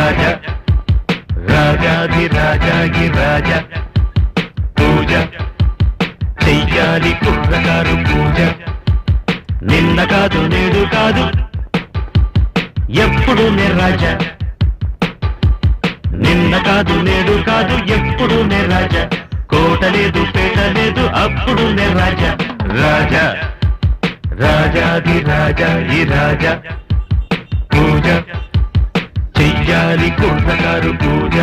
రాజా రాజాధిరాజాగి రాజా పూజ చెయ్యాలి కుర్రకారు పూజ నిన్న కాదు నేడు కాదు ఎప్పుడు నే రాజా నిన్న కాదు నేడు కాదు ఎప్పుడు నే రాజా కోట లేదు పేట లేదు అప్పుడు నే రాజా రాజా రాజాధిరాజా ఈ రాజా పూజ చెయ్యాలి కుర్రకారు పూజ